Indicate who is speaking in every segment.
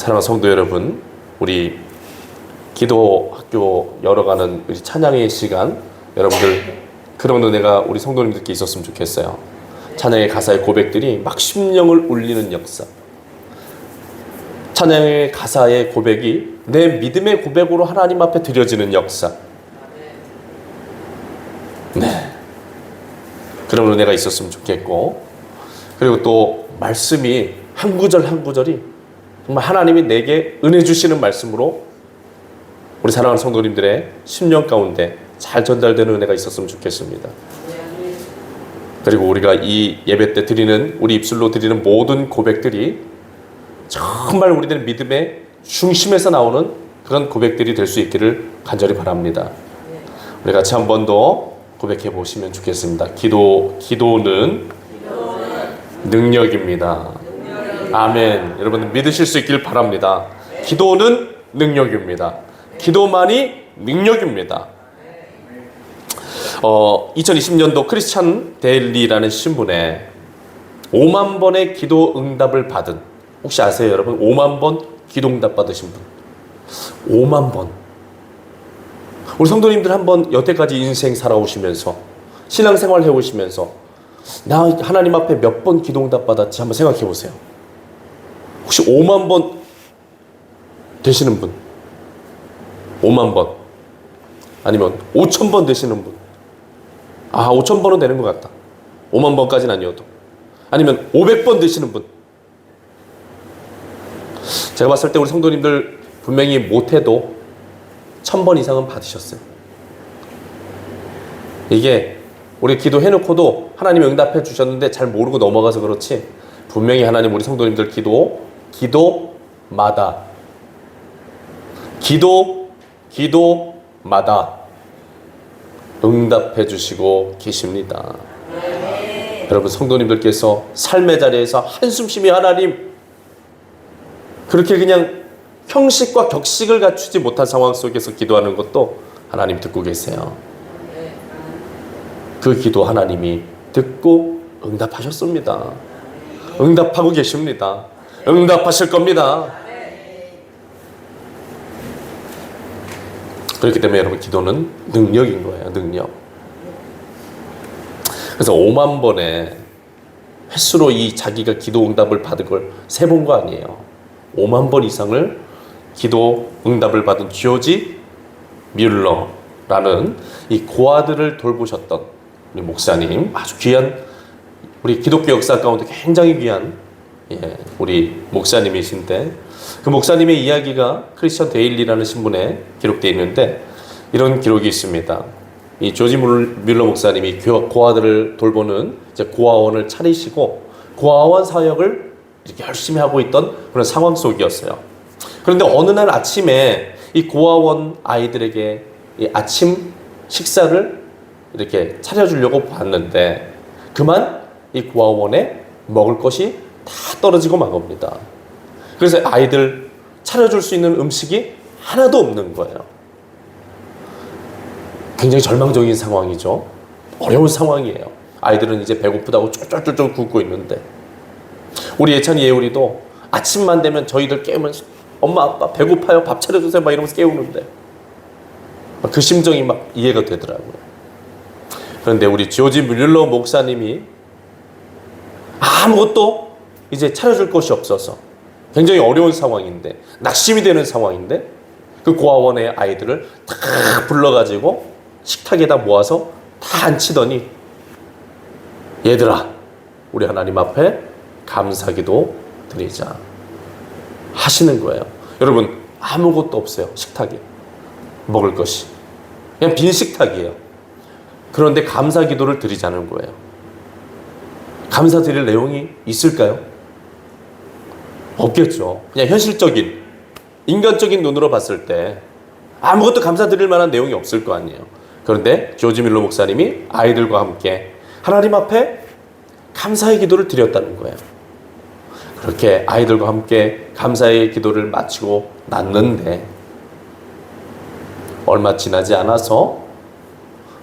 Speaker 1: 사랑하는 성도 여러분, 우리 기도학교 열어가는 우리 찬양의 시간, 여러분들 그런 은혜가 우리 성도님들께 있었으면 좋겠어요. 찬양의 가사의 고백들이 막 심령을 울리는 역사, 찬양의 가사의 고백이 내 믿음의 고백으로 하나님 앞에 드려지는 역사, 그런 은혜가 있었으면 좋겠고, 그리고 또 말씀이 한 구절 한 구절이 정말 하나님이 내게 은혜 주시는 말씀으로 우리 사랑하는 성도님들의 심령 가운데 잘 전달되는 은혜가 있었으면 좋겠습니다. 그리고 우리가 이 예배 때 드리는, 우리 입술로 드리는 모든 고백들이 정말 우리들 믿음의 중심에서 나오는 그런 고백들이 될 수 있기를 간절히 바랍니다. 우리 같이 한 번 더 고백해 보시면 좋겠습니다. 기도는 능력입니다. 아멘. 여러분 믿으실 수 있길 바랍니다. 기도는 능력입니다. 기도만이 능력입니다. 2020년도 크리스찬 데일리라는 신문에 5만 번의 기도 응답을 받은, 혹시 아세요 여러분? 5만 번 기도 응답 받으신 분. 5만 번. 우리 성도님들 한번 여태까지 인생 살아오시면서, 신앙생활 해오시면서 나 하나님 앞에 몇 번 기도 응답 받았지 한번 생각해 보세요. 혹시 5만 번 되시는 분? 5만 번. 아니면 5천 번 되시는 분? 5천 번은 되는 것 같다. 5만 번까지는 아니어도. 아니면 500번 되시는 분? 제가 봤을 때 우리 성도님들 분명히 못해도 1000번 이상은 받으셨어요. 이게 우리 기도해놓고도 하나님이 응답해 주셨는데 잘 모르고 넘어가서 그렇지, 분명히 하나님 우리 성도님들 기도마다 응답해 주시고 계십니다. 여러분 성도님들께서 삶의 자리에서 한숨 쉬며 하나님, 그렇게 그냥 형식과 격식을 갖추지 못한 상황 속에서 기도하는 것도 하나님 듣고 계세요. 그 기도 하나님이 듣고 응답하셨습니다. 응답하고 계십니다. 응답하실 겁니다. 그렇기 때문에 여러분 기도는 능력인 거예요. 능력. 그래서 5만 번의 횟수로 이 자기가 기도 응답을 받은 걸 세본 거 아니에요. 5만 번 이상을 기도 응답을 받은 조지 뮬러라는 이 고아들을 돌보셨던 우리 목사님, 아주 귀한, 우리 기독교 역사 가운데 굉장히 귀한 우리 목사님이신데, 그 목사님의 이야기가 크리스천 데일리라는 신문에 기록되어 있는데 이런 기록이 있습니다. 이 조지 뮬러 목사님이 고아들을 돌보는 이제 고아원을 차리시고 고아원 사역을 이렇게 열심히 하고 있던 그런 상황 속이었어요. 그런데 어느 날 아침에 이 고아원 아이들에게 이 아침 식사를 이렇게 차려주려고 봤는데 그만 이 고아원에 먹을 것이 다 떨어지고 만 겁니다. 그래서 아이들 차려줄 수 있는 음식이 하나도 없는 거예요. 굉장히 절망적인 상황이죠. 어려운 상황이에요. 아이들은 이제 배고프다고 쫄쫄쫄쫄 굶고 있는데, 우리 예찬이 예울이도 아침만 되면 저희들 깨우면서 엄마 아빠 배고파요 밥 차려주세요 막 이러면서 깨우는데 그 심정이 막 이해가 되더라고요. 그런데 우리 조지 뮬러 목사님이 아무것도 이제 차려줄 것이 없어서 굉장히 어려운 상황인데, 낙심이 되는 상황인데, 그 고아원의 아이들을 다 불러가지고 식탁에다 모아서 다 앉히더니 얘들아 우리 하나님 앞에 감사기도 드리자 하시는 거예요. 여러분 아무것도 없어요. 식탁에 먹을 것이 그냥 빈 식탁이에요. 그런데 감사기도를 드리자는 거예요. 감사드릴 내용이 있을까요? 없겠죠. 그냥 현실적인, 인간적인 눈으로 봤을 때 아무것도 감사드릴 만한 내용이 없을 거 아니에요. 그런데 조지 뮬러 목사님이 아이들과 함께 하나님 앞에 감사의 기도를 드렸다는 거예요. 그렇게 아이들과 함께 감사의 기도를 마치고 났는데 얼마 지나지 않아서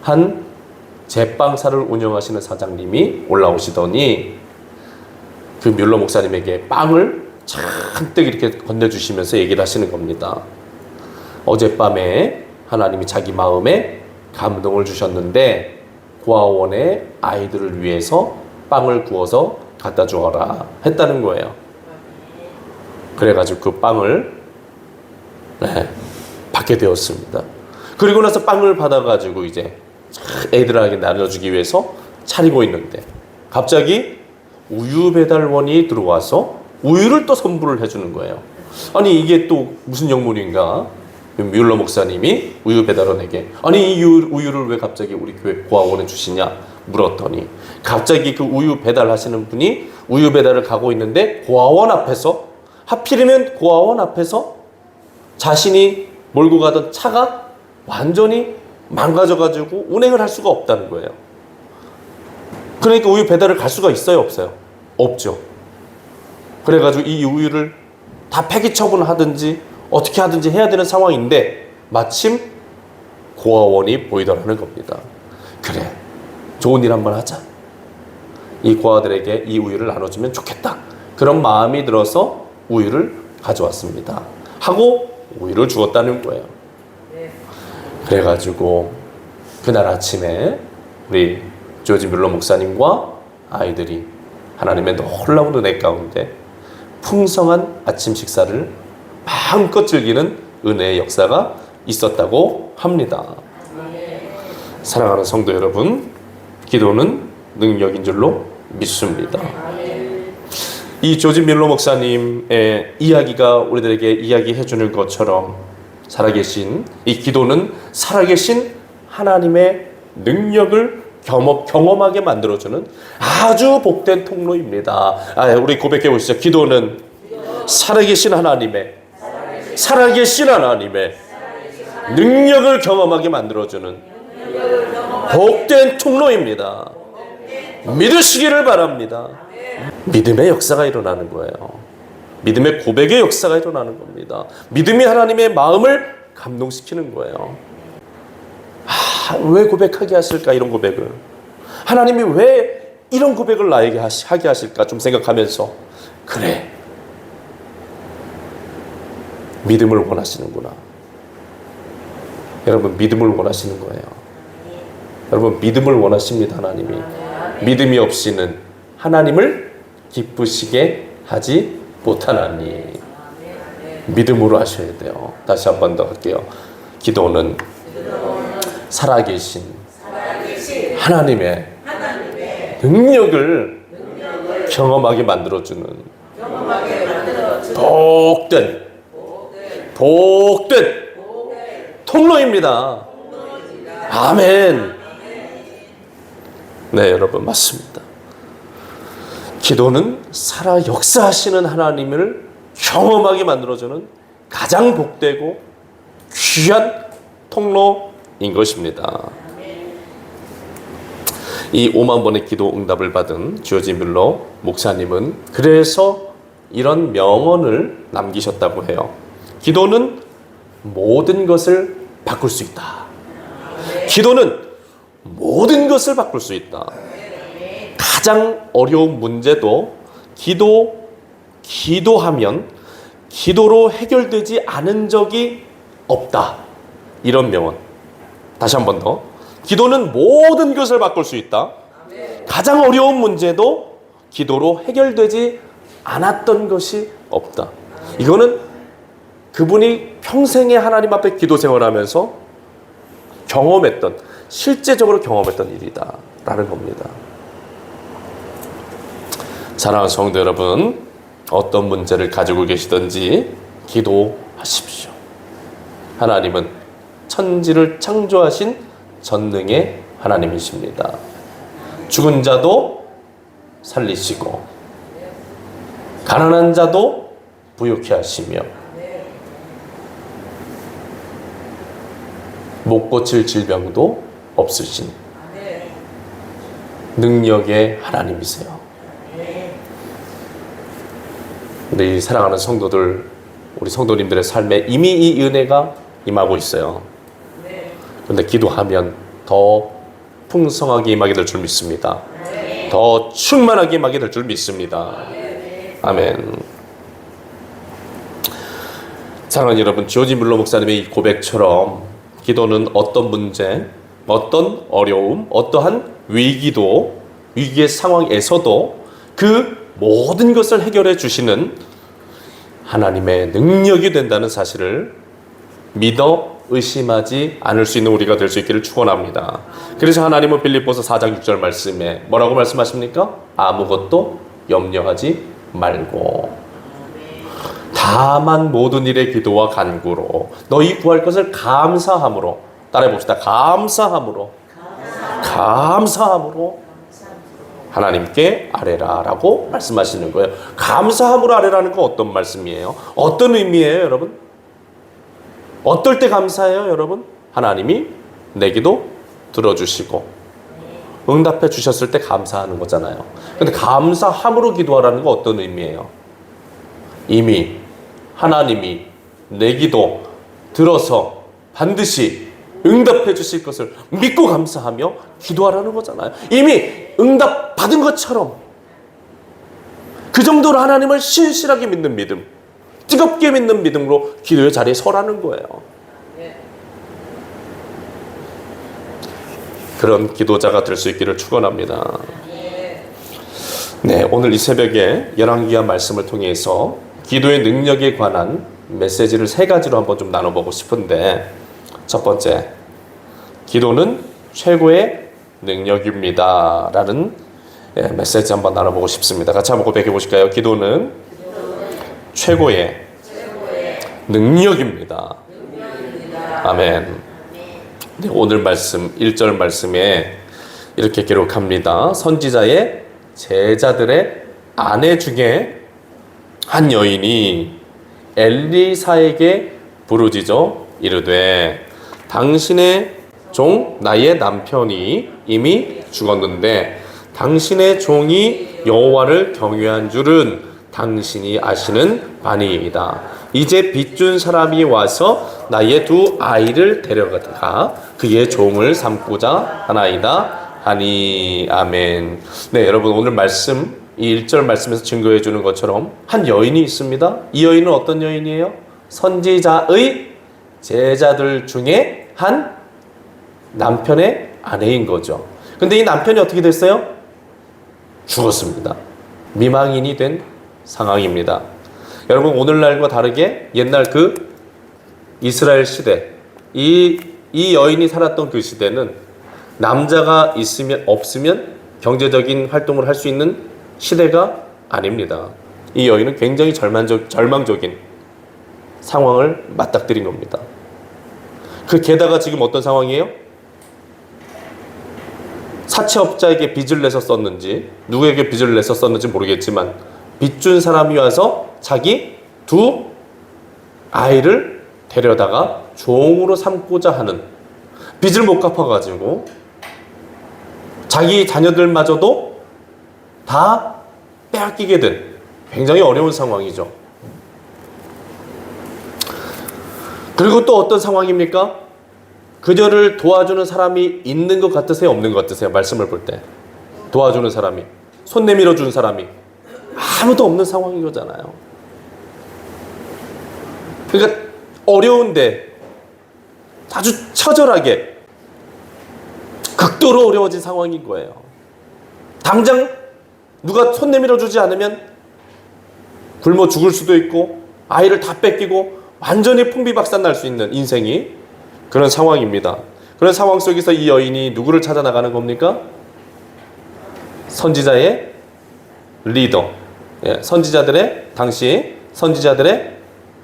Speaker 1: 한 제빵사를 운영하시는 사장님이 올라오시더니 그 뮬러 목사님에게 빵을 잔뜩 이렇게 건네주시면서 얘기를 하시는 겁니다. 어젯밤에 하나님이 자기 마음에 감동을 주셨는데 고아원에 아이들을 위해서 빵을 구워서 갖다 주어라 했다는 거예요. 그래가지고 그 빵을 받게 되었습니다. 그리고 나서 빵을 받아가지고 이제 애들에게 나눠주기 위해서 차리고 있는데 갑자기 우유 배달원이 들어와서 우유를 또 선물을 해주는 거예요. 아니 이게 또 무슨 영문인가? 뮬러 목사님이 우유 배달원에게 아니 이 우유를 왜 갑자기 우리 교회 고아원에 주시냐 물었더니 갑자기 그 우유 배달하시는 분이 우유 배달을 가고 있는데 고아원 앞에서 하필이면 고아원 앞에서 자신이 몰고 가던 차가 완전히 망가져가지고 운행을 할 수가 없다는 거예요. 그러니까 우유 배달을 갈 수가 있어요 없어요? 없죠. 그래가지고 이 우유를 다 폐기 처분하든지 어떻게 하든지 해야 되는 상황인데 마침 고아원이 보이더라는 겁니다. 그래 좋은 일 한번 하자. 이 고아들에게 이 우유를 나눠주면 좋겠다. 그런 마음이 들어서 우유를 가져왔습니다. 하고 우유를 주었다는 거예요. 그래가지고 그날 아침에 우리 조지 뮬러 목사님과 아이들이 하나님의 놀라운 은혜 가운데 풍성한 아침 식사를 마음껏 즐기는 은혜의 역사가 있었다고 합니다. 사랑하는 성도 여러분, 기도는 능력인 줄로 믿습니다. 이 조지 뮬러 목사님의 이야기가 우리들에게 이야기해 주는 것처럼 살아계신 이 기도는 살아계신 하나님의 능력을 경험하게 만들어주는 아주 복된 통로입니다. 우리 고백해 보시죠. 기도는 살아계신 하나님의 능력을 경험하게 만들어주는 복된 통로입니다. 믿으시기를 바랍니다. 믿음의 역사가 일어나는 거예요. 믿음의 고백의 역사가 일어나는 겁니다. 믿음이 하나님의 마음을 감동시키는 거예요. 왜 고백하게 하실까 이런 고백을. 하나님이 왜 이런 고백을 나에게 하게 하실까 좀 생각하면서 그래 믿음을 원하시는구나. 여러분 믿음을 원하시는 거예요. 여러분 믿음을 원하십니다. 하나님이. 믿음이 없이는 하나님을 기쁘시게 하지 못하나니 믿음으로 하셔야 돼요. 다시 한 번 더 할게요. 기도는 살아계신 하나님의 능력을 경험하게 만들어주는 복된 통로입니다. 아멘. 네, 여러분 맞습니다. 기도는 살아 역사하시는 하나님을 경험하게 만들어주는 가장 복되고 귀한 통로인 것입니다. 이 5만 번의 기도 응답을 받은 조지 뮬러 목사님은 그래서 이런 명언을 남기셨다고 해요. 기도는 모든 것을 바꿀 수 있다. 기도는 모든 것을 바꿀 수 있다. 가장 어려운 문제도 기도하면 기도로 해결되지 않은 적이 없다. 이런 명언. 다시 한 번 더. 기도는 모든 것을 바꿀 수 있다. 가장 어려운 문제도 기도로 해결되지 않았던 것이 없다. 이거는 그분이 평생에 하나님 앞에 기도 생활하면서 실제적으로 경험했던 일이다 라는 겁니다. 사랑하는 성도 여러분, 어떤 문제를 가지고 계시든지 기도하십시오. 하나님은 천지를 창조하신 전능의 하나님이십니다. 죽은 자도 살리시고 가난한 자도 부유케 하시며 못 고칠 질병도 없으신 능력의 하나님이세요. 우리 사랑하는 성도들, 우리 성도님들의 삶에 이미 이 은혜가 임하고 있어요. 그런데 기도하면 더 풍성하게 임하게 될 줄 믿습니다. 더 충만하게 임하게 될 줄 믿습니다. 아멘. 사랑하는 여러분, 조지 물러 목사님의 이 고백처럼 기도는 어떤 문제, 어떤 어려움, 어떠한 위기의 상황에서도 그 모든 것을 해결해 주시는 하나님의 능력이 된다는 사실을 믿어 의심하지 않을 수 있는 우리가 될 수 있기를 축원합니다. 그래서 하나님은 빌립보서 4장 6절 말씀에 뭐라고 말씀하십니까? 아무것도 염려하지 말고 다만 모든 일의 기도와 간구로 너희 구할 것을 감사함으로, 따라해 봅시다. 감사함으로 하나님께 아뢰라라고 말씀하시는 거예요. 감사함으로 아뢰라는 건 어떤 말씀이에요? 어떤 의미예요, 여러분? 어떨 때 감사해요, 여러분? 하나님이 내 기도 들어주시고 응답해 주셨을 때 감사하는 거잖아요. 근데 감사함으로 기도하라는 건 어떤 의미예요? 이미 하나님이 내 기도 들어서 반드시 응답해 주실 것을 믿고 감사하며 기도하라는 거잖아요. 이미 응답 받은 것처럼 그 정도로 하나님을 신실하게 믿는 믿음, 뜨겁게 믿는 믿음으로 기도의 자리에 서라는 거예요. 그런 기도자가 될 수 있기를 축원합니다. 네, 오늘 이 새벽에 열왕기하 말씀을 통해서 기도의 능력에 관한 메시지를 3가지로 한번 좀 나눠보고 싶은데, 첫 번째, 기도는 최고의 능력입니다 라는 메시지 한번 나눠보고 싶습니다. 같이 한번 고백해 보실까요? 기도는 최고의 능력입니다. 아멘. 네, 오늘 말씀 1절 말씀에 이렇게 기록합니다. 선지자의 제자들의 아내 중에 한 여인이 엘리사에게 부르짖어 이르되 당신의 종 나의 남편이 이미 죽었는데 당신의 종이 여호와를 경외한 줄은 당신이 아시는 바니이다. 이제 빚준 사람이 와서 나의 2 아이를 데려가 그의 종을 삼고자 하나이다 하니. 아멘. 네, 여러분, 오늘 말씀 이 1절 말씀에서 증거해 주는 것처럼 한 여인이 있습니다. 이 여인은 어떤 여인이에요? 선지자의 제자들 중에 한 남편의 아내인 거죠. 근데 이 남편이 어떻게 됐어요? 죽었습니다. 미망인이 된 상황입니다. 여러분, 오늘날과 다르게 옛날 그 이스라엘 시대, 이 여인이 살았던 그 시대는 남자가 없으면 경제적인 활동을 할 수 있는 시대가 아닙니다. 이 여인은 굉장히 절망적인 상황을 맞닥뜨린 겁니다. 게다가 지금 어떤 상황이에요? 사채업자에게 빚을 내서 썼는지, 누구에게 빚을 내서 썼는지 모르겠지만 빚준 사람이 와서 자기 2 아이를 데려다가 종으로 삼고자 하는, 빚을 못 갚아가지고 자기 자녀들마저도 다 빼앗기게 된 굉장히 어려운 상황이죠. 그리고 또 어떤 상황입니까? 그녀를 도와주는 사람이 있는 것 같으세요? 없는 것 같으세요? 말씀을 볼 때 도와주는 사람이, 손 내밀어 준 사람이 아무도 없는 상황인 거잖아요. 그러니까 어려운데 아주 처절하게 극도로 어려워진 상황인 거예요. 당장 누가 손 내밀어 주지 않으면 굶어 죽을 수도 있고 아이를 다 뺏기고 완전히 풍비박산 날 수 있는 인생이 그런 상황입니다. 그런 상황 속에서 이 여인이 누구를 찾아 나가는 겁니까? 선지자의 리더, 당시 선지자들의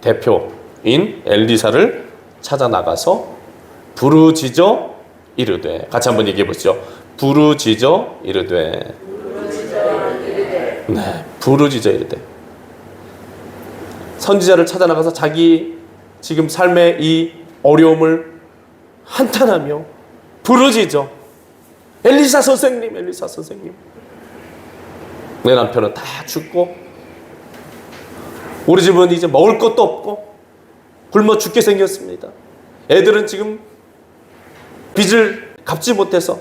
Speaker 1: 대표인 엘리사를 찾아 나가서 부르짖어 이르되, 같이 한번 얘기해 보시죠. 부르짖어 이르되. 네, 부르짖어 이르되. 선지자를 찾아 나가서 자기 지금 삶의 이 어려움을 한탄하며 부르짖어. 엘리사 선생님, 엘리사 선생님, 내 남편은 다 죽고 우리 집은 이제 먹을 것도 없고 굶어 죽게 생겼습니다. 애들은 지금 빚을 갚지 못해서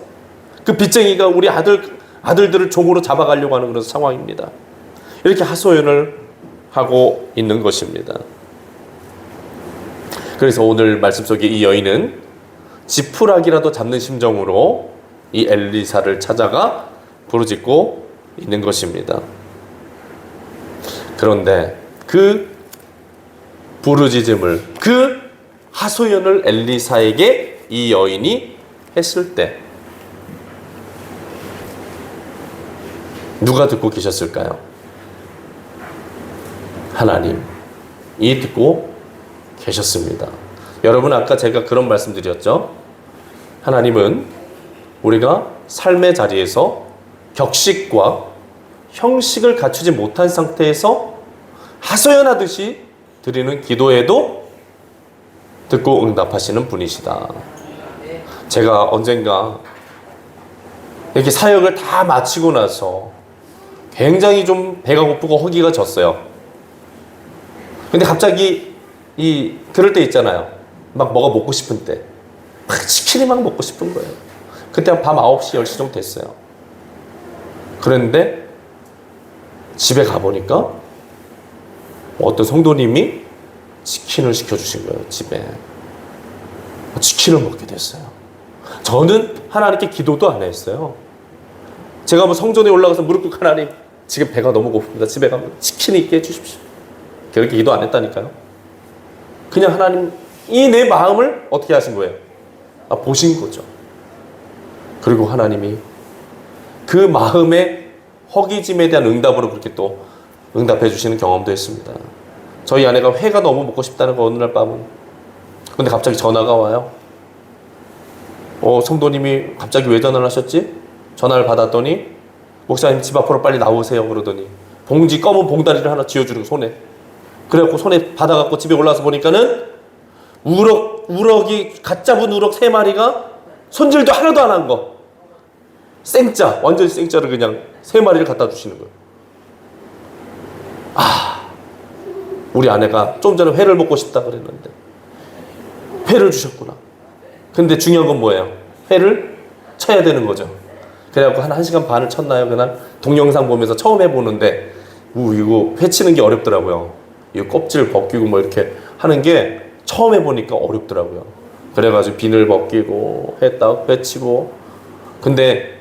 Speaker 1: 그 빚쟁이가 우리 아들들을 종으로 잡아가려고 하는 그런 상황입니다. 이렇게 하소연을 하고 있는 것입니다. 그래서 오늘 말씀 속에 이 여인은 지푸라기라도 잡는 심정으로 이 엘리사를 찾아가 부르짖고 있는 것입니다. 그런데 그 부르짖음을, 그 하소연을 엘리사에게 이 여인이 했을 때 누가 듣고 계셨을까요? 하나님이 듣고 계셨습니다. 여러분, 아까 제가 그런 말씀 드렸죠? 하나님은 우리가 삶의 자리에서 격식과 형식을 갖추지 못한 상태에서 하소연하듯이 드리는 기도에도 듣고 응답하시는 분이시다. 제가 언젠가 이렇게 사역을 다 마치고 나서 굉장히 좀 배가 고프고 허기가 졌어요. 근데 갑자기 그럴 때 있잖아요. 막 뭐가 먹고 싶은 때. 막 치킨이 막 먹고 싶은 거예요. 그때 밤 9시, 10시 정도 됐어요. 그런데 집에 가보니까 어떤 성도님이 치킨을 시켜주신 거예요, 집에. 치킨을 먹게 됐어요. 저는 하나님께 기도도 안 했어요. 제가 뭐 성전에 올라가서 무릎 꿇고 하나님, 지금 배가 너무 고픕니다. 집에 가면 치킨이 있게 해주십시오. 그렇게 기도 안 했다니까요. 그냥 하나님이 내 마음을 어떻게 하신 거예요? 보신 거죠. 그리고 하나님이 그 마음의 허기짐에 대한 응답으로 그렇게 또 응답해 주시는 경험도 했습니다. 저희 아내가 회가 너무 먹고 싶다는 거 어느 날 밤은. 근데 갑자기 전화가 와요. 성도님이 갑자기 왜 전화를 하셨지? 전화를 받았더니 목사님 집 앞으로 빨리 나오세요 그러더니 검은 봉다리를 하나 쥐어주는 손에. 그래갖고 손에 받아갖고 집에 올라와서 보니까는 우럭이 갓 잡은 우럭 3마리가 손질도 하나도 안 한 거. 생짜, 완전히 생짜를 그냥 3마리를 갖다 주시는 거예요. 우리 아내가 좀 전에 회를 먹고 싶다 그랬는데 회를 주셨구나. 근데 중요한 건 뭐예요? 회를 쳐야 되는 거죠. 그래갖고 한 1시간 반을 쳤나요? 그날 동영상 보면서 처음 해보는데 이거 회 치는 게 어렵더라고요. 이 껍질 벗기고 뭐 이렇게 하는 게 처음 해보니까 어렵더라고요. 그래가지고 비늘 벗기고 회 치고. 근데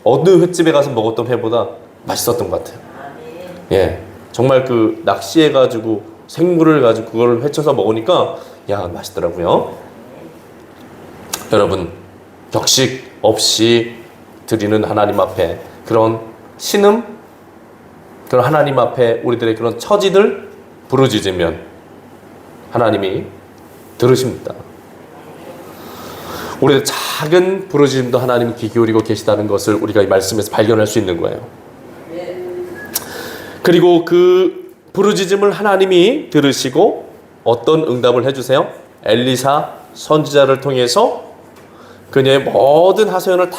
Speaker 1: 어느 횟집에 가서 먹었던 회보다 맛있었던 것 같아요. 예, 정말 그 낚시해가지고 생물을 가지고 그걸 회쳐서 먹으니까 맛있더라고요. 여러분, 격식 없이 드리는 하나님 앞에 그런 신음, 그런 하나님 앞에 우리들의 그런 처지들 부르짖으면 하나님이 들으십니다. 우리의 작은 부르짖음도 하나님이 귀 기울이고 계시다는 것을 우리가 이 말씀에서 발견할 수 있는 거예요. 그리고 그 부르짖음을 하나님이 들으시고 어떤 응답을 해주세요? 엘리사 선지자를 통해서 그녀의 모든 하소연을 다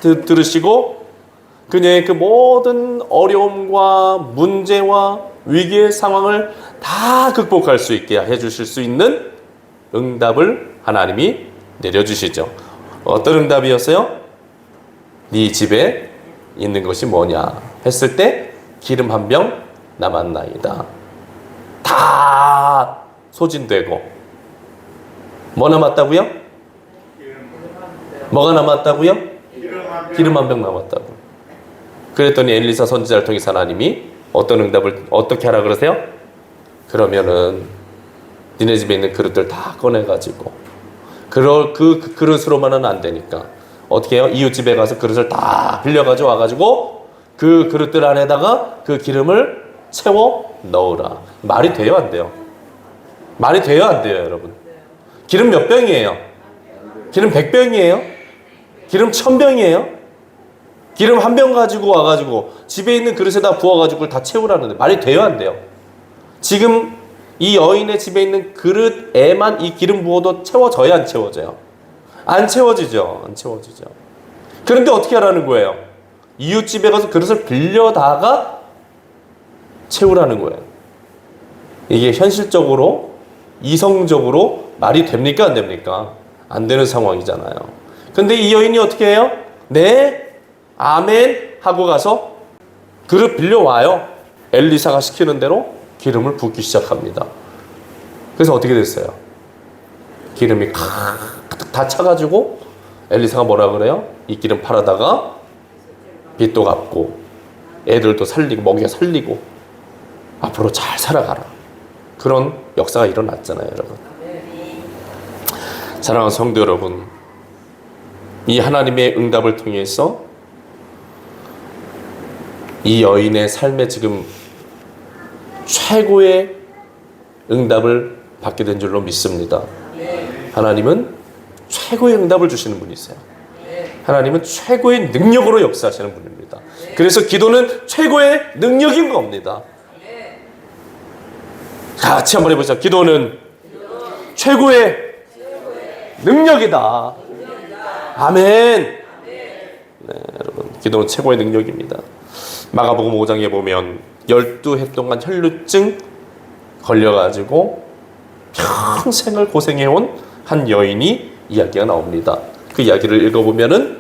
Speaker 1: 들으시고 그녀의 그 모든 어려움과 문제와 위기의 상황을 다 극복할 수 있게 해주실 수 있는 응답을 하나님이 내려주시죠. 어떤 응답이었어요? 네 집에 있는 것이 뭐냐 했을 때 기름 한 병 남았나이다. 다 소진되고 뭐 남았다고요? 뭐가 남았다고요? 기름 한 병 남았다고. 그랬더니 엘리사 선지자를 통해서 하나님이 어떤 응답을 어떻게 하라 그러세요? 그러면은 니네 집에 있는 그릇들 다 꺼내가지고 그 그릇으로만은 안 되니까 어떻게 해요? 이웃집에 가서 그릇을 다 빌려가지고 와가지고 그 그릇들 안에다가 그 기름을 채워 넣으라. 말이 돼요, 안 돼요? 말이 돼요, 안 돼요, 여러분? 기름 몇 병이에요? 기름 100병이에요? 기름 1000병이에요? 기름 한 병 가지고 와가지고 집에 있는 그릇에다 부어가지고 다 채우라는데 말이 돼요, 안 돼요? 지금 이 여인의 집에 있는 그릇에만 이 기름 부어도 채워져야 안 채워져요? 안 채워지죠. 안 채워지죠. 그런데 어떻게 하라는 거예요? 이웃집에 가서 그릇을 빌려다가 채우라는 거예요. 이게 현실적으로 이성적으로 말이 됩니까 안 됩니까? 안 되는 상황이잖아요. 근데 이 여인이 어떻게 해요? 네, 아멘 하고 가서 그릇 빌려와요. 엘리사가 시키는 대로 기름을 붓기 시작합니다. 그래서 어떻게 됐어요? 기름이 가득 다 차가지고 엘리사가 뭐라 그래요? 이 기름 팔아다가 빚도 갚고 애들도 살리고 먹여 살리고 앞으로 잘 살아가라. 그런 역사가 일어났잖아요, 여러분. 사랑하는 성도 여러분, 이 하나님의 응답을 통해서 이 여인의 삶에 지금 최고의 응답을 받게 된 줄로 믿습니다. 하나님은 최고의 응답을 주시는 분이세요. 하나님은 최고의 능력으로 역사하시는 분입니다. 그래서 기도는 최고의 능력인 겁니다. 다 같이 한번 해보자. 기도는 최고의 능력이다. 아멘. 네, 여러분, 기도는 최고의 능력입니다. 마가복음 5장에 보면 12해 동안 혈루증 걸려가지고 평생을 고생해온 한 여인이 이야기가 나옵니다. 그 이야기를 읽어보면은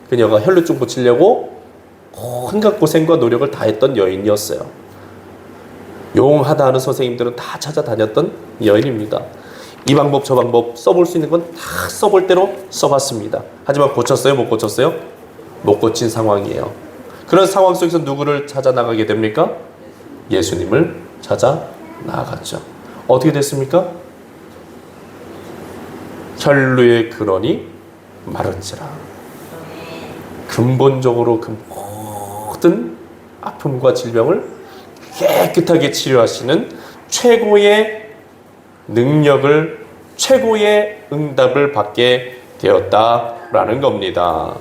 Speaker 1: 그녀가 혈루증 고치려고 온갖 고생과 노력을 다했던 여인이었어요. 용하다 하는 선생님들은 다 찾아다녔던 여인입니다. 이 방법 저 방법 써볼 수 있는 건 다 써볼 대로 써봤습니다. 하지만 고쳤어요? 못 고쳤어요? 못 고친 상황이에요. 그런 상황 속에서 누구를 찾아 나가게 됩니까? 예수님을 찾아 나아갔죠. 어떻게 됐습니까? 혈루의 근원이 마른지라. 근본적으로 그 모든 아픔과 질병을 깨끗하게 치료하시는 최고의 능력을, 최고의 응답을 받게 되었다라는 겁니다.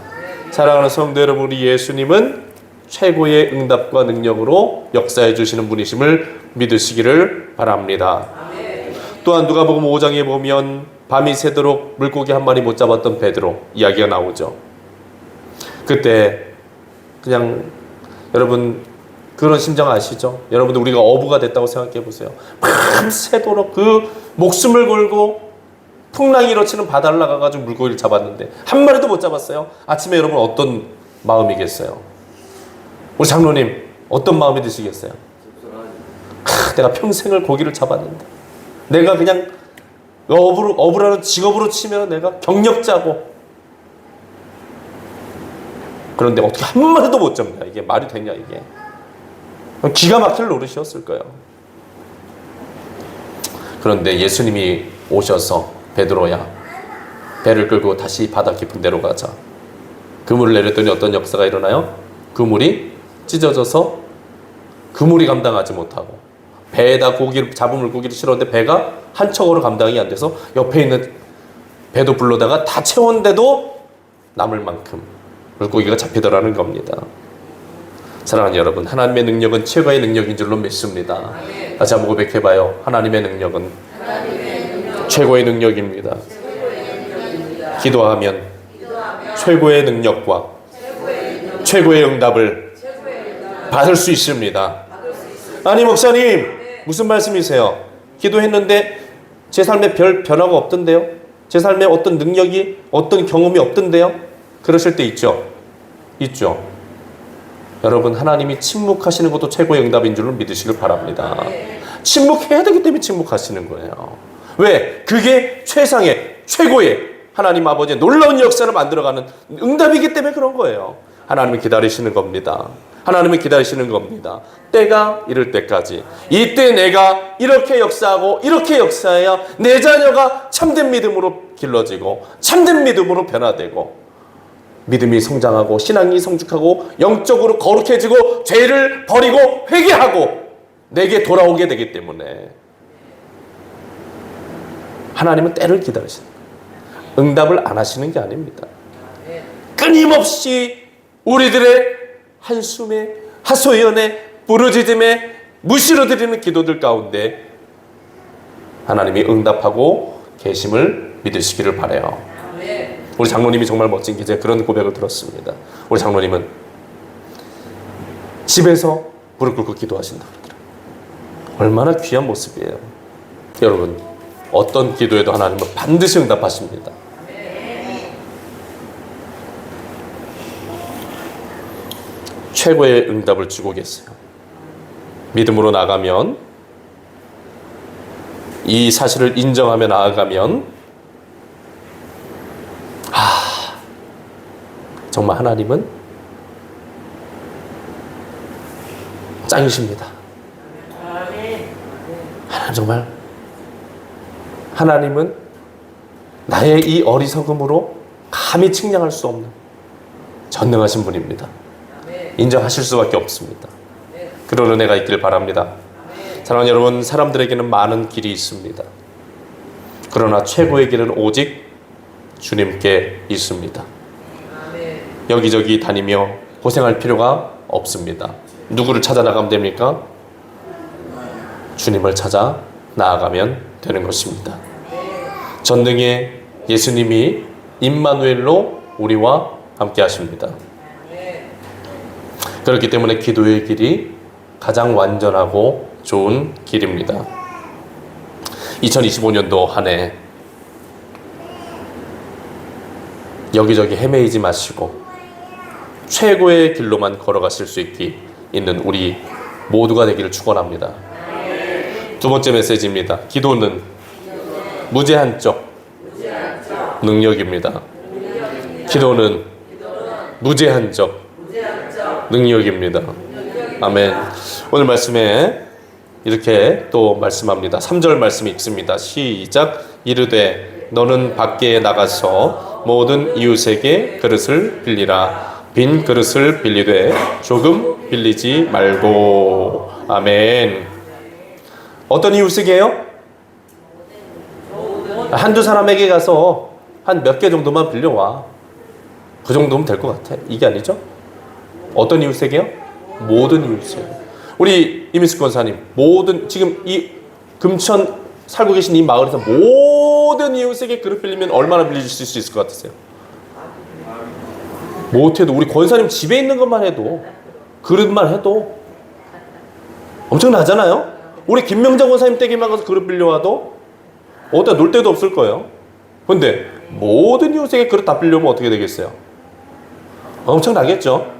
Speaker 1: 사랑하는 성도 여러분, 우리 예수님은 최고의 응답과 능력으로 역사해 주시는 분이심을 믿으시기를 바랍니다. 또한 누가복음 5장에 보면 밤이 새도록 물고기 한 마리 못 잡았던 베드로 이야기가 나오죠. 그때 그냥 여러분 그런 심정 아시죠? 여러분들 우리가 어부가 됐다고 생각해 보세요. 밤새도록 그 목숨을 걸고 풍랑이 일어치는 바다를 나가가지고 물고기를 잡았는데 한 마리도 못 잡았어요. 아침에 여러분 어떤 마음이겠어요? 우리 장로님 어떤 마음이 드시겠어요? 내가 평생을 고기를 잡았는데 내가 그냥 어부라는 직업으로 치면 내가 경력자고 그런데 어떻게 한 마리도 못 잡냐. 이게 말이 되냐 이게. 기가 막힐 노릇이었을 거예요. 그런데 예수님이 오셔서 베드로야 배를 끌고 다시 바다 깊은 데로 가자. 그물을 내렸더니 어떤 역사가 일어나요? 그물이 찢어져서 그물이 감당하지 못하고 배에다 고기를 잡은 물고기를 실었는데 배가 한 척으로 감당이 안 돼서 옆에 있는 배도 불러다가 다 채웠는데도 남을 만큼 물고기가 잡히더라는 겁니다. 사랑하는 여러분, 하나님의 능력은 최고의 능력인 줄로 믿습니다. 다시 한번 고백해봐요. 하나님의 능력은 최고의 능력입니다. 기도하면 최고의 능력과 최고의 응답을 받을 수 있습니다. 아니 목사님 무슨 말씀이세요? 기도했는데 제 삶에 별 변화가 없던데요? 제 삶에 어떤 능력이 어떤 경험이 없던데요? 그러실 때 있죠? 있죠. 여러분 하나님이 침묵하시는 것도 최고의 응답인 줄로 믿으시길 바랍니다. 침묵해야 되기 때문에 침묵하시는 거예요. 왜? 그게 최상의 최고의 하나님 아버지의 놀라운 역사를 만들어가는 응답이기 때문에 그런 거예요. 하나님이 기다리시는 겁니다. 하나님은 기다리시는 겁니다. 때가 이를 때까지. 이때 내가 이렇게 역사하고 이렇게 역사해야 내 자녀가 참된 믿음으로 길러지고 참된 믿음으로 변화되고 믿음이 성장하고 신앙이 성숙하고 영적으로 거룩해지고 죄를 버리고 회개하고 내게 돌아오게 되기 때문에 하나님은 때를 기다리시는 거예요. 응답을 안 하시는 게 아닙니다. 끊임없이 우리들의 한숨에 하소연에 부르짖음에 무시로 드리는 기도들 가운데 하나님이 응답하고 계심을 믿으시기를 바라요. 우리 장로님이 정말 멋진 기제 그런 고백을 들었습니다. 우리 장로님은 집에서 무릎 꿇고 기도하신다 그러더라고요. 얼마나 귀한 모습이에요. 여러분 어떤 기도에도 하나님은 반드시 응답하십니다. 최고의 응답을 주고 계세요. 믿음으로 나가면 이 사실을 인정하며 나아가면 정말 하나님은 짱이십니다. 하나님은 나의 이 어리석음으로 감히 측량할 수 없는 전능하신 분입니다. 인정하실 수밖에 없습니다. 그런 은혜가 있길 바랍니다. 사랑하는 여러분, 사람들에게는 많은 길이 있습니다. 그러나 최고의 길은 오직 주님께 있습니다. 여기저기 다니며 고생할 필요가 없습니다. 누구를 찾아 나가면 됩니까? 주님을 찾아 나아가면 되는 것입니다. 전능의 예수님이 임마누엘로 우리와 함께 하십니다. 그렇기 때문에 기도의 길이 가장 완전하고 좋은 길입니다. 2025년도 한 해 여기저기 헤매이지 마시고 최고의 길로만 걸어가실 수 있는 우리 모두가 되기를 축원합니다. 두 번째 메시지입니다. 기도는 무제한적 능력입니다. 기도는 무제한적 능력입니다. 아멘. 오늘 말씀에 이렇게 또 말씀합니다. 3절 말씀이 있습니다. 시작. 이르되 너는 밖에 나가서 모든 이웃에게 그릇을 빌리라. 빈 그릇을 빌리되 조금 빌리지 말고. 아멘. 어떤 이웃에게요? 한두 사람에게 가서 한 몇 개 정도만 빌려와. 그 정도면 될 것 같아. 이게 아니죠? 어떤 이웃에게요? 모든 이웃에게. 우리 이민숙 권사님, 지금 이 금천 살고 계신 이 마을에서 모든 이웃에게 그릇 빌리면 얼마나 빌려주실 수 있을 것 같으세요? 못해도 우리 권사님 집에 있는 것만 해도, 그릇만 해도 엄청나잖아요? 우리 김명장 권사님 댁에만 가서 그릇 빌려와도 어디다 놀 데도 없을 거예요. 근데 모든 이웃에게 그릇 다 빌려오면 어떻게 되겠어요? 엄청나겠죠?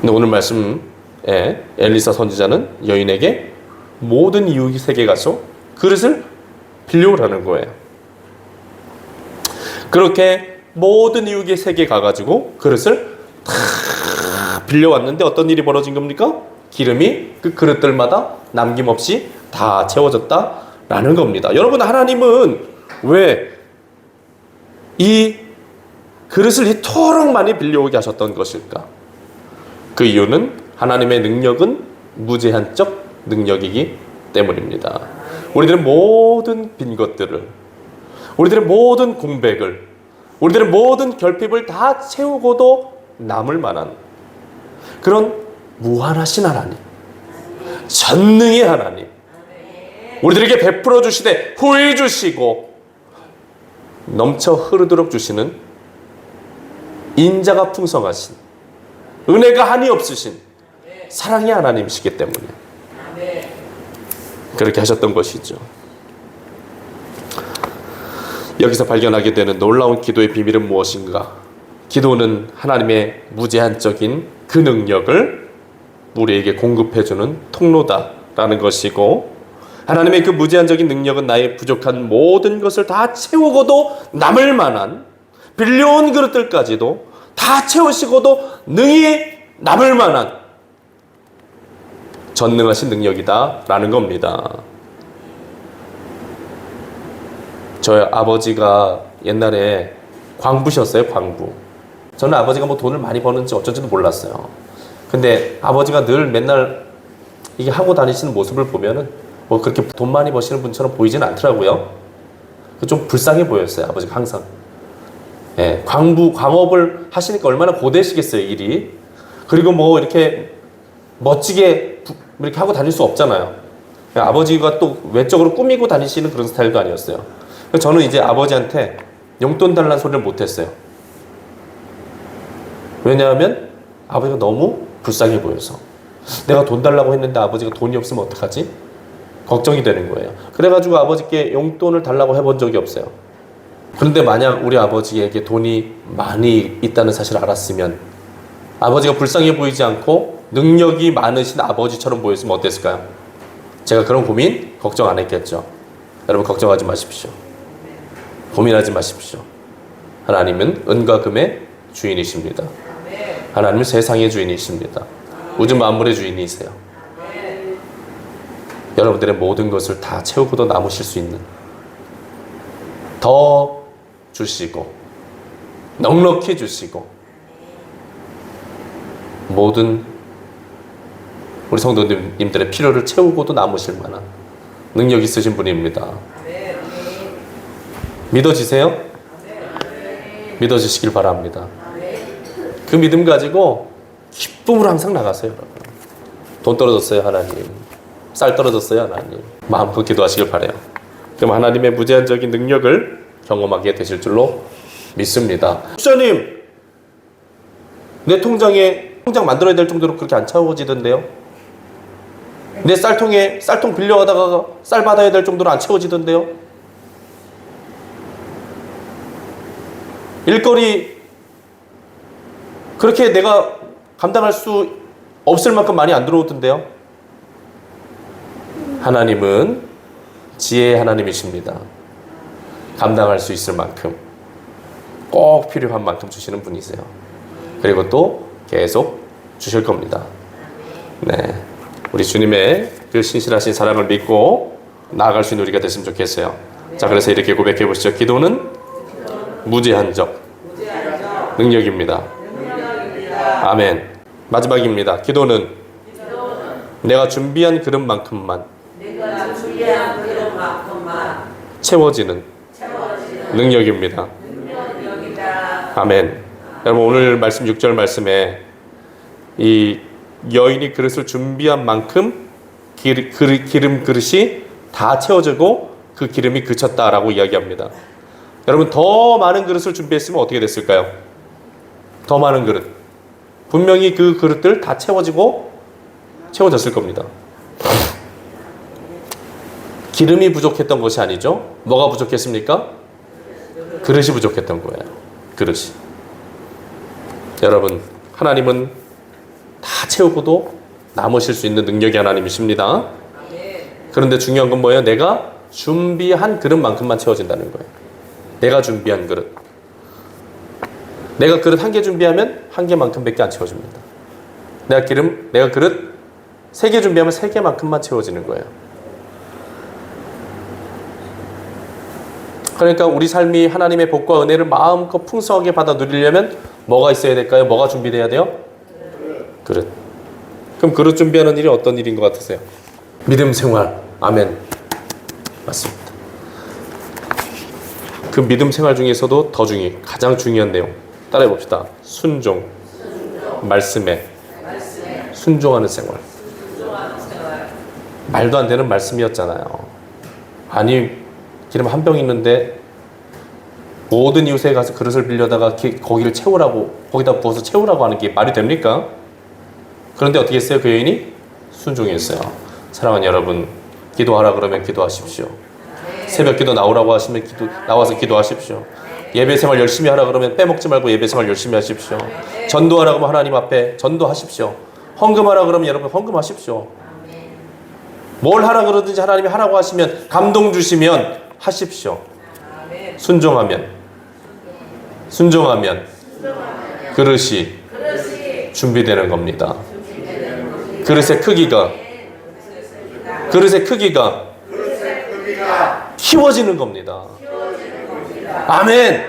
Speaker 1: 근데 오늘 말씀에 엘리사 선지자는 여인에게 모든 이웃에게 가서 그릇을 빌려오라는 거예요. 그렇게 모든 이웃에게 가가지고 그릇을 다 빌려왔는데 어떤 일이 벌어진 겁니까? 기름이 그 그릇들마다 남김없이 다 채워졌다라는 겁니다. 여러분, 하나님은 왜 이 그릇을 이토록 많이 빌려오게 하셨던 것일까? 그 이유는 하나님의 능력은 무제한적 능력이기 때문입니다. 우리들의 모든 빈 것들을, 우리들의 모든 공백을, 우리들의 모든 결핍을 다 채우고도 남을 만한 그런 무한하신 하나님, 전능의 하나님, 우리들에게 베풀어 주시되 후히 주시고 넘쳐 흐르도록 주시는 인자가 풍성하신, 은혜가 한이 없으신 사랑의 하나님이시기 때문에 그렇게 하셨던 것이죠. 여기서 발견하게 되는 놀라운 기도의 비밀은 무엇인가? 기도는 하나님의 무제한적인 그 능력을 우리에게 공급해주는 통로다라는 것이고, 하나님의 그 무제한적인 능력은 나의 부족한 모든 것을 다 채우고도 남을 만한, 빌려온 그릇들까지도 다 채우시고도 능히 남을 만한 전능하신 능력이다라는 겁니다. 저희 아버지가 옛날에 광부셨어요. 광부. 저는 아버지가 뭐 돈을 많이 버는지 어쩐지도 몰랐어요. 근데 아버지가 늘 맨날 이게 하고 다니시는 모습을 보면은 뭐 그렇게 돈 많이 버시는 분처럼 보이지는 않더라고요. 좀 불쌍해 보였어요. 아버지가 항상. 예, 광업을 하시니까 얼마나 고되시겠어요, 일이. 그리고 뭐 이렇게 멋지게 이렇게 하고 다닐 수 없잖아요. 아버지가 또 외적으로 꾸미고 다니시는 그런 스타일도 아니었어요. 저는 이제 아버지한테 용돈 달라는 소리를 못했어요. 왜냐하면 아버지가 너무 불쌍해 보여서. 내가 돈 달라고 했는데 아버지가 돈이 없으면 어떡하지? 걱정이 되는 거예요. 그래가지고 아버지께 용돈을 달라고 해본 적이 없어요. 그런데 만약 우리 아버지에게 돈이 많이 있다는 사실을 알았으면, 아버지가 불쌍해 보이지 않고 능력이 많으신 아버지처럼 보였으면 어땠을까요? 제가 그런 고민, 걱정 안 했겠죠. 여러분 걱정하지 마십시오. 고민하지 마십시오. 하나님은 은과 금의 주인이십니다. 하나님은 세상의 주인이십니다. 우주 만물의 주인이세요. 여러분들의 모든 것을 다 채우고도 남으실 수 있는, 더 주시고 넉넉히 주시고 모든 우리 성도님들의 필요를 채우고도 남으실 만한 능력 있으신 분입니다. 믿어지세요? 믿어지시길 바랍니다. 그 믿음 가지고 기쁨으로 항상 나가세요. 여러분. 돈 떨어졌어요 하나님, 쌀 떨어졌어요 하나님, 마음껏 기도하시길 바라요. 그럼 하나님의 무제한적인 능력을 경험하게 되실 줄로 믿습니다. 목사님, 내 통장에 통장 만들어야 될 정도로 그렇게 안 채워지던데요? 내 쌀통에 쌀통 빌려가다가 쌀 받아야 될 정도로 안 채워지던데요? 일거리 그렇게 내가 감당할 수 없을 만큼 많이 안 들어오던데요? 하나님은 지혜의 하나님이십니다. 감당할 수 있을 만큼, 꼭 필요한 만큼 주시는 분이세요. 그리고 또 계속 주실 겁니다. 네, 우리 주님의 그 신실하신 사랑을 믿고 나아갈 수 있는 우리가 됐으면 좋겠어요. 자, 그래서 이렇게 고백해 보시죠. 기도는 무제한적 능력입니다. 아멘. 마지막입니다. 기도는 내가 준비한 그릇만큼만 채워지는 능력입니다. 아멘. 여러분, 오늘 말씀 6절 말씀에 이 여인이 그릇을 준비한 만큼 기름 그릇이 다 채워지고 그 기름이 그쳤다라고 이야기합니다. 여러분, 더 많은 그릇을 준비했으면 어떻게 됐을까요? 더 많은 그릇, 분명히 그 그릇들 다 채워졌을 겁니다. 기름이 부족했던 것이 아니죠. 뭐가 부족했습니까? 그릇이 부족했던 거예요. 그릇이. 여러분, 하나님은 다 채우고도 남으실 수 있는 능력이 하나님이십니다. 그런데 중요한 건 뭐예요? 내가 준비한 그릇만큼만 채워진다는 거예요. 내가 준비한 그릇. 내가 그릇 한 개 준비하면 한 개만큼밖에 안 채워집니다. 내가 그릇 3개 준비하면 3개만큼만 채워지는 거예요. 그러니까 우리 삶이 하나님의 복과 은혜를 마음껏 풍성하게 받아 누리려면 뭐가 있어야 될까요? 뭐가 준비돼야 돼요? 그릇. 그럼 그릇 준비하는 일이 어떤 일인 것 같으세요? 믿음 생활. 아멘. 맞습니다. 그 믿음 생활 중에서도 가장 중요한 내용 따라해 봅시다. 순종. 말씀에 순종하는 생활. 말도 안 되는 말씀이었잖아요. 아니, 기름 한 병 있는데 모든 이웃에 가서 그릇을 빌려다가 거기를 채우라고, 거기다 부어서 채우라고 하는 게 말이 됩니까? 그런데 어떻게 했어요? 그 여인이 순종했어요. 사랑하는 여러분, 기도하라 그러면 기도하십시오. 새벽 기도 나오라고 하시면 나와서 기도하십시오. 예배 생활 열심히 하라 그러면 빼먹지 말고 예배 생활 열심히 하십시오. 전도하라 그러면 하나님 앞에 전도하십시오. 헌금하라 그러면 여러분 헌금하십시오. 뭘 하라 그러든지 하나님이 하라고 하시면, 감동 주시면 하십시오. 순종하면 그릇이 준비되는 겁니다. 그릇의 크기가 키워지는 겁니다. 아멘.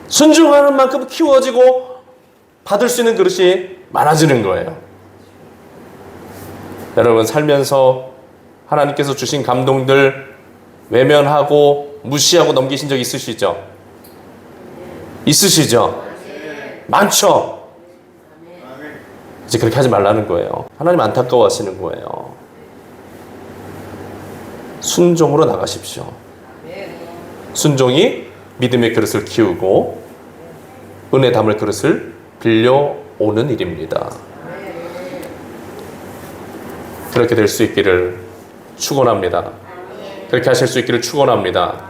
Speaker 1: 순종하는 만큼 키워지고 받을 수 있는 그릇이 많아지는 거예요. 여러분, 살면서 하나님께서 주신 감동들 외면하고 무시하고 넘기신 적 있으시죠? 많죠? 이제 그렇게 하지 말라는 거예요. 하나님 안타까워하시는 거예요. 순종으로 나가십시오. 순종이 믿음의 그릇을 키우고 은혜 담을 그릇을 빌려오는 일입니다. 그렇게 될 수 있기를 축원합니다. 그렇게 하실 수 있기를 축원합니다.